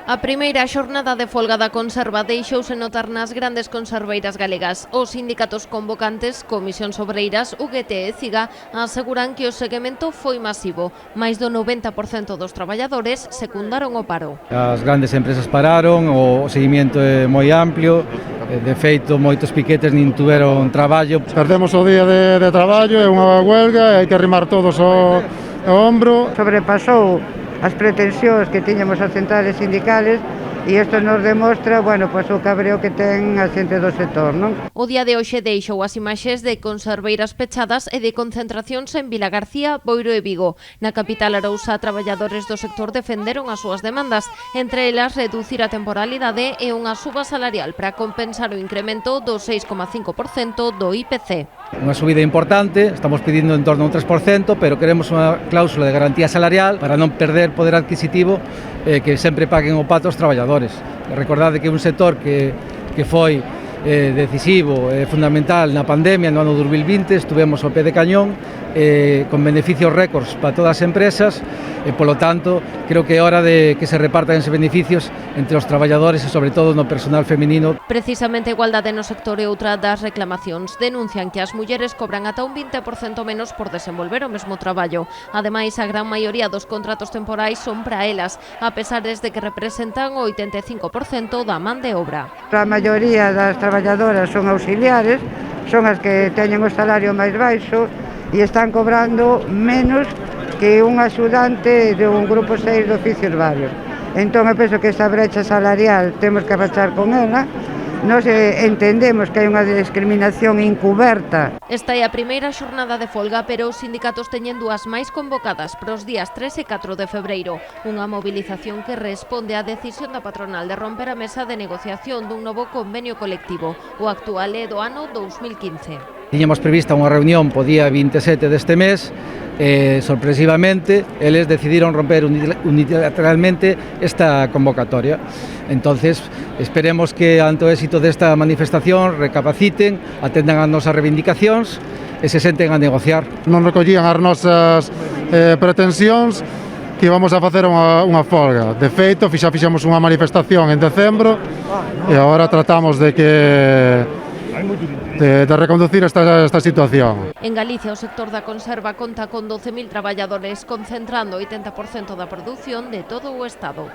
A primeira xornada de folga da conserva deixouse notar nas grandes conserveiras galegas. Os sindicatos convocantes, Comisións Obreiras, UGT e CIGA, aseguran que o seguimento foi masivo. Mais do 90% dos traballadores secundaron o paro. As grandes empresas pararon, o seguimento é moi amplio, de feito moitos piquetes nin tuveron traballo. Perdemos o día de traballo, é unha huelga, hai que arrimar todos o ombro. Sobrepasou as pretensións que tiñamos as centrales sindicales e isto nos demostra, pois o cabreo que ten a xente do sector, non? O día de hoxe deixou as imaxes de conserveiras pechadas e de concentracións en Vilagarcía, Boiro e Vigo. Na capital arousa, traballadores do sector defenderon as súas demandas, entre elas reducir a temporalidade e unha suba salarial para compensar o incremento do 6,5% do IPC. Unha subida importante, estamos pedindo en torno a un 3%, pero queremos unha cláusula de garantía salarial para non perder poder adquisitivo, que sempre paguen o pato os traballadores. Recordade que é un sector que foi decisivo e fundamental na pandemia no ano 2020, estuvemos ao pé de cañón, con beneficios récords para todas as empresas e, polo tanto, creo que é hora de que se repartan esos beneficios entre os traballadores e, sobre todo, no personal feminino. Precisamente a igualdade no sector é outra das reclamacións. Denuncian que as mulleres cobran ata un 20% menos por desenvolver o mesmo traballo. Ademais, a gran maioría dos contratos temporais son para elas, a pesar de que representan o 85% da man de obra. A maioría das traballadoras son auxiliares, son as que teñen o salario máis baixo e están cobrando menos que un axudante de un grupo 6 de oficios varios. Entón, eu penso que esta brecha salarial temos que rachar con ela. Nós entendemos que hai unha discriminación encuberta. Esta é a primeira xornada de folga, pero os sindicatos teñen dúas máis convocadas para os días 3 e 4 de febreiro. Unha movilización que responde á decisión da patronal de romper a mesa de negociación dun novo convenio colectivo. O actual é do ano 2015. Tiñamos prevista unha reunión po día 27 deste mes, sorpresivamente, eles decidiron romper unilateralmente esta convocatoria. Entonces, esperemos que ante o éxito desta manifestación recapaciten, atendan as nosas reivindicacións e se senten a negociar. Non recollían as nosas pretensións que íbamos a facer unha folga. De feito, xa fixemos unha manifestación en decembro e agora tratamos de reconducir esta situación. En Galicia, o sector da conserva conta con 12.000 traballadores, concentrando o 80% da produción de todo o Estado.